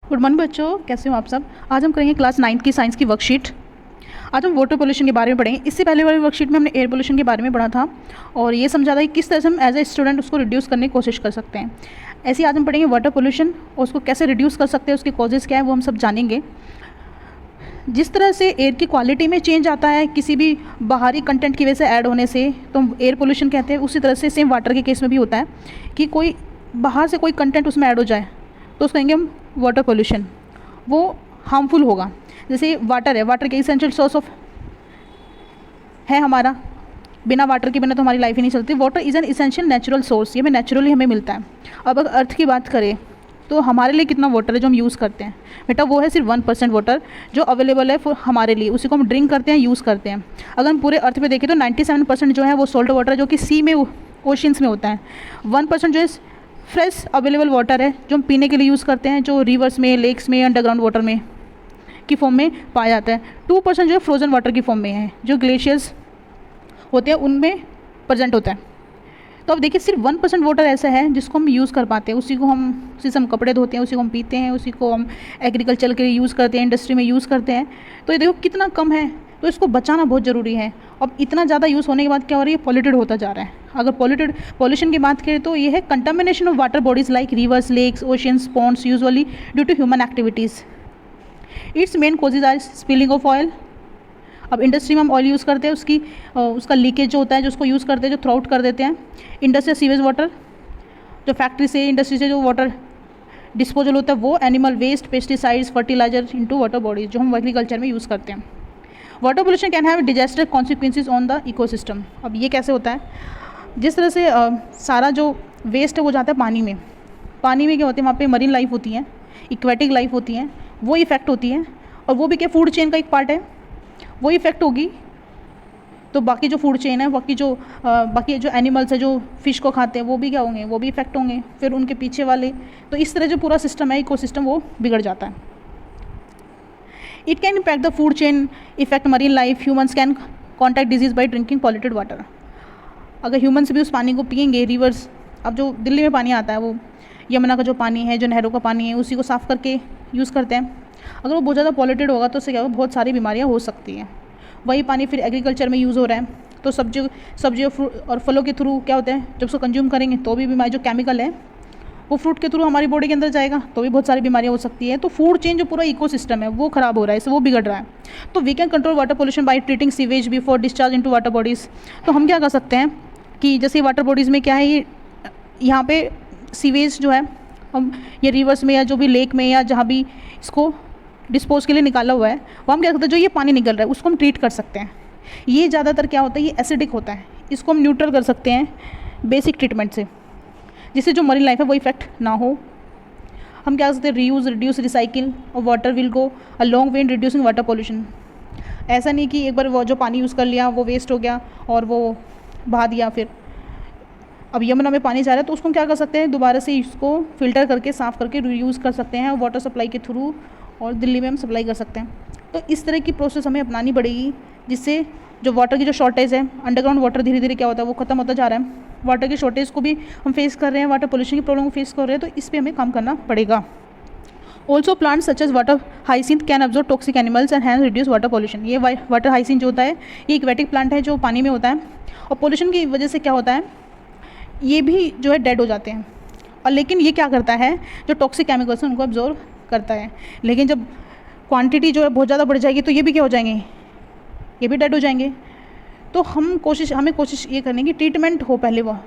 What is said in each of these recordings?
Good morning बच्चों, कैसे हो आप सब। आज हम करेंगे क्लास 9 की साइंस की वर्कशीट। आज हम वाटर पोल्यूशन के बारे में पढ़ेंगे। इससे पहले वाली वर्कशीट में हमने एयर पोल्यूशन के बारे में पढ़ा था और ये समझा था कि किस तरह से हम एज ए स्टूडेंट उसको रिड्यूस करने की कोशिश कर सकते हैं। ऐसे ही आज हम पढ़ेंगे वाटर पोल्यूशन और उसको कैसे रिड्यूस कर सकते हैं, उसके कॉजेज़ क्या है वो हम सब जानेंगे। जिस तरह से एयर की क्वालिटी में चेंज आता है किसी भी बाहरी कंटेंट की वजह से ऐड होने से, तो हम एयर पोल्यूशन कहते हैं। उसी तरह से सेम वाटर के केस में भी होता है कि कोई बाहर से कोई कंटेंट उसमें ऐड हो जाए तो उसको कहेंगे हम वाटर पोल्यूशन। वो हार्मफुल होगा। जैसे वाटर है, वाटर के इसेंशियल सोर्स ऑफ है हमारा, बिना वाटर के बिना तो हमारी लाइफ ही नहीं चलती। Water is an essential natural source, ये हमें नेचुरली हमें मिलता है। अब अगर अर्थ की बात करें तो हमारे लिए कितना वाटर है जो हम यूज़ करते हैं, बेटा वो है सिर्फ 1% वाटर जो अवेलेबल है हमारे लिए, उसी को हम ड्रिंक करते हैं, यूज़ करते हैं। अगर हम पूरे अर्थ पे देखें तो 97% जो है वो सॉल्ट वाटर जो कि सी में, ओशंस में होता है। 1% जो है फ्रेश अवेलेबल वाटर है जो हम पीने के लिए यूज़ करते हैं, जो रिवर्स में, लेक्स में, अंडरग्राउंड वाटर में की फॉर्म में पाया जाता है। 2% जो है फ्रोजन वाटर की फॉर्म में है, जो ग्लेशियर्स होते हैं उनमें प्रेजेंट होता है। तो अब देखिए सिर्फ 1% वाटर ऐसा है जिसको हम यूज़ कर पाते हैं, उसी से हम कपड़े धोते हैं, उसी को हम पीते हैं, उसी को हम एग्रीकल्चर के लिए यूज़ करते हैं, इंडस्ट्री में यूज़ करते हैं। तो ये देखो कितना कम है, तो इसको बचाना बहुत ज़रूरी है। अब इतना ज़्यादा यूज़ होने के बाद क्या हो रहा है, ये पॉल्यूटेड होता जा रहा है। अगर पॉल्यूशन की बात करें तो ये है contamination of water bodies like rivers, lakes, oceans, ponds, usually due to human activities. It's main causes are spilling of oil. अब इंडस्ट्री में हम ऑयल यूज़ करते हैं, उसका लीकेज जो होता है, जो उसको यूज़ करते हैं, जो थ्रो आउट कर देते हैं। इंडस्ट्रियल सीवेज वाटर, जो फैक्ट्री से, इंडस्ट्री से जो वाटर डिस्पोजल होता है वो। Animal waste, pesticides, fertilizer into water bodies जो हम एग्रीकल्चर में यूज़ करते हैं। Water pollution can have disaster consequences on the ecosystem. अब ये कैसे होता है, जिस तरह से सारा जो वेस्ट है वो जाता है पानी में। पानी में क्या होते हैं, वहाँ पे मरीन लाइफ होती है, इक्वेटिक लाइफ होती है, वो इफेक्ट होती है। और वो भी क्या फूड चेन का एक पार्ट है, वो इफेक्ट होगी तो बाकी जो फूड चेन है, बाकी जो एनिमल्स है जो फिश को खाते हैं वो भी क्या होंगे, वो भी इफेक्ट होंगे, फिर उनके पीछे वाले। तो इस तरह जो पूरा सिस्टम है, इकोसिस्टम, वो बिगड़ जाता है। It can impact the food chain, effect marine life, humans can contact disease by drinking polluted water. अगर ह्यूमन्स भी उस पानी को पियेंगे, रिवर्स, अब जो दिल्ली में पानी आता है वो यमुना का जो पानी है, जो नहरों का पानी है, उसी को साफ़ करके यूज़ करते हैं। अगर वो बहुत ज़्यादा पॉल्यूटेड होगा तो उससे क्या होगा, बहुत सारी बीमारियाँ हो सकती हैं। वही पानी फिर एग्रीकल्चर में यूज़ हो रहा है, तो सब्जियों और फलों के थ्रू क्या होता है, जब उसको कंज्यूम करेंगे तो भी बीमारी, जो केमिकल है वो फ्रूट के थ्रू हमारी बॉडी के अंदर जाएगा तो भी बहुत सारी बीमारियाँ हो सकती है। तो फूड चेन जो पूरा इकोसिस्टम है वो ख़राब हो रहा है, इससे वो बिगड़ रहा है। तो we can control water pollution by treating sewage before discharge into water bodies. तो हम क्या कर सकते हैं कि जैसे वाटर बॉडीज़ में क्या है, ये यहाँ पे सीवेज जो है हम ये रिवर्स में या जो भी लेक में या जहाँ भी इसको डिस्पोज के लिए निकाला हुआ है, वो हम क्या करते हैं, जो ये पानी निकल रहा है उसको हम ट्रीट कर सकते हैं। ये ज़्यादातर क्या होता है, ये एसिडिक होता है, इसको हम न्यूट्रल कर सकते हैं बेसिक ट्रीटमेंट से, जिससे जो मरीन लाइफ है वो इफेक्ट ना हो। हम क्या कर सकते हैं, रीयूज़, रिड्यूस, रिसाइकिल और water will go a long way in reducing water pollution. ऐसा नहीं कि एक बार वो जो पानी यूज़ कर लिया वो वेस्ट हो गया और वो बहा दिया। फिर अब यमुना में पानी जा रहा है तो उसको हम क्या कर सकते हैं, दोबारा से इसको फिल्टर करके साफ़ करके रीयूज़ कर सकते हैं वाटर सप्लाई के थ्रू, और दिल्ली में हम सप्लाई कर सकते हैं। तो इस तरह की प्रोसेस हमें अपनानी पड़ेगी, जिससे जो वाटर की जो शॉर्टेज है, अंडरग्राउंड वाटर धीरे धीरे क्या होता है वो ख़त्म होता जा रहा है। वाटर की शॉर्टेज को भी हम फेस कर रहे हैं, वाटर पोल्यूशन की प्रॉब्लम को फेस कर रहे हैं, तो इस पर हमें काम करना पड़ेगा। Also plants such as water hyacinth can absorb toxic animals and hence reduce water pollution. ये वाटर हाइसिंथ जो होता है ये एक्वेटिक प्लांट है जो पानी में होता है, और पोल्यूशन की वजह से क्या होता है, ये भी जो है डेड हो जाते हैं। और लेकिन ये क्या करता है, जो टॉक्सिक केमिकल्स हैं उनको अब्जॉर्ब करता है। लेकिन जब क्वांटिटी जो है बहुत ज़्यादा बढ़ जाएगी तो ये भी क्या हो जाएंगे, ये भी डेड हो जाएंगे। तो हमें कोशिश ये करनी कि ट्रीटमेंट हो पहले, वो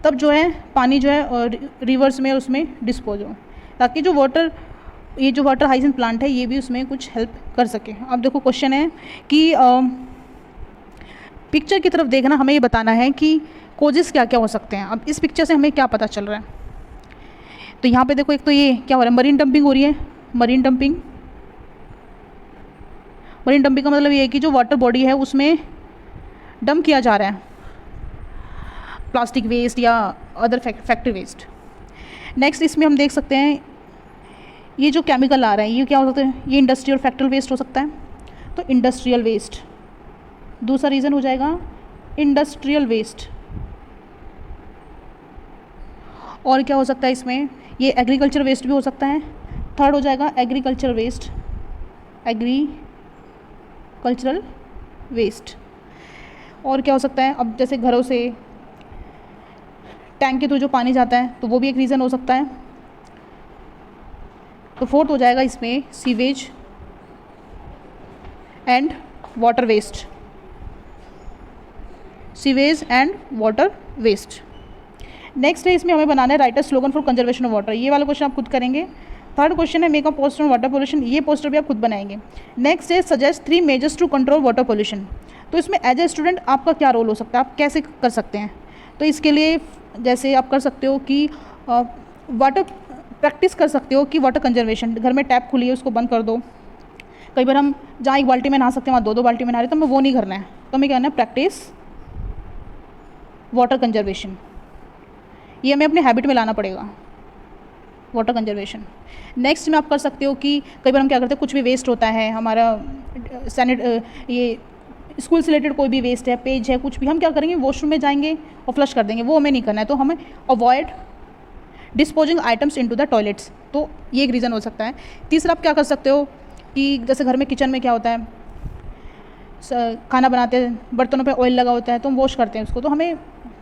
तब जो है पानी जो है रिवर्स में उसमें डिस्पोज हो, ताकि जो वाटर हाइसिंथ प्लांट है ये भी उसमें कुछ हेल्प कर सके। अब देखो क्वेश्चन है कि पिक्चर की तरफ देखना, हमें ये बताना है कि कोजेस क्या क्या हो सकते हैं। अब इस पिक्चर से हमें क्या पता चल रहा है, तो यहाँ पे देखो, एक तो ये क्या हो रहा है, मरीन डंपिंग हो रही है। मरीन डंपिंग का मतलब ये है कि जो वाटर बॉडी है उसमें डंप किया जा रहा है प्लास्टिक वेस्ट या अदर फैक्ट्री वेस्ट। नेक्स्ट इसमें हम देख सकते हैं ये जो केमिकल आ रहा है ये क्या हो सकता है, ये इंडस्ट्रियल फैक्ट्री वेस्ट हो सकता है। तो इंडस्ट्रियल वेस्ट दूसरा रीज़न हो जाएगा, इंडस्ट्रियल वेस्ट। और क्या हो सकता है इसमें, ये एग्रीकल्चर वेस्ट भी हो सकता है, थर्ड हो जाएगा एग्रीकल्चरल वेस्ट, एग्रीकल्चरल वेस्ट। और क्या हो सकता है, अब जैसे घरों से टैंक के थ्रू जो पानी जाता है तो वो भी एक रीज़न हो सकता है। तो फोर्थ हो जाएगा इसमें sewage and water waste, sewage and water waste. Next है इसमें हमें बनाना है write a slogan for conservation of water. ये वाला क्वेश्चन आप खुद करेंगे। थर्ड क्वेश्चन है make a poster on water pollution, ये पोस्टर भी आप खुद बनाएंगे। नेक्स्ट है suggest 3 measures to control water pollution. तो इसमें एज ए स्टूडेंट आपका क्या रोल हो सकता है, आप कैसे कर सकते हैं। तो इसके लिए जैसे आप कर सकते हो कि वाटर प्रैक्टिस कर सकते हो कि वाटर कंजर्वेशन, घर में टैप खुली है उसको बंद कर दो। कई बार हम जहाँ एक बाल्टी में नहा सकते हैं वहाँ 2-2 बाल्टी में नहा रहे, तो हमें वो नहीं करना है। तो हमें क्या करना है, प्रैक्टिस वाटर कंजर्वेशन, ये हमें अपने हैबिट में लाना पड़ेगा, वाटर कंजर्वेशन। नेक्स्ट में आप कर सकते हो कि कई बार हम क्या करते हैं, कुछ भी वेस्ट होता है हमारा ये स्कूल से रिलेटेड कोई भी वेस्ट है, पेज है, कुछ भी, हम क्या करेंगे, वॉशरूम में जाएंगे और फ्लश कर देंगे, वो हमें नहीं करना है। तो हमें avoid disposing items into the toilets, तो ये एक रीज़न हो सकता है। तीसरा आप क्या कर सकते हो कि जैसे घर में किचन में क्या होता है, खाना बनाते हैं बर्तनों पे ऑयल लगा होता है तो हम वॉश करते हैं उसको, तो हमें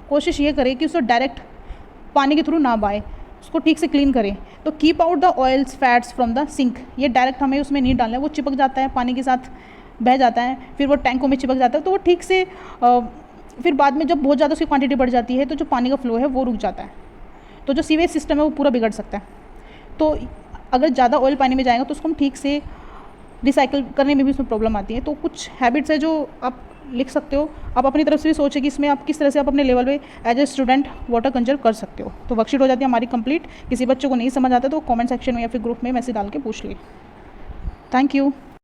कोशिश ये करें कि उसको डायरेक्ट पानी के थ्रू ना बहाए, उसको ठीक से क्लीन करें। तो keep out the oils fats from the sink, ये डायरेक्ट हमें उसमें नहीं डालना है, वो चिपक जाता है पानी के साथ, बह जाता है, फिर वो टैंकों में चिपक जाता है, तो वो ठीक से फिर बाद में जब बहुत ज़्यादा उसकी क्वांटिटी बढ़ जाती है तो जो पानी का फ्लो है वो रुक जाता है, तो जो सीवेज सिस्टम है वो पूरा बिगड़ सकता है। तो अगर ज़्यादा ऑयल पानी में जाएगा तो उसको हम ठीक से रिसाइकिल करने में भी उसमें प्रॉब्लम आती है। तो कुछ हैबिट्स है जो आप लिख सकते हो, आप अपनी तरफ से भी सोचें कि इसमें आप किस तरह से आप अपने लेवल पे as a student water conserve कर सकते हो। तो वर्कशीट हो जाती है हमारी कंप्लीट। किसी बच्चों को नहीं समझ आता तो कमेंट सेक्शन में या फिर ग्रुप में मैसेज डाल के पूछ लिए। Thank you.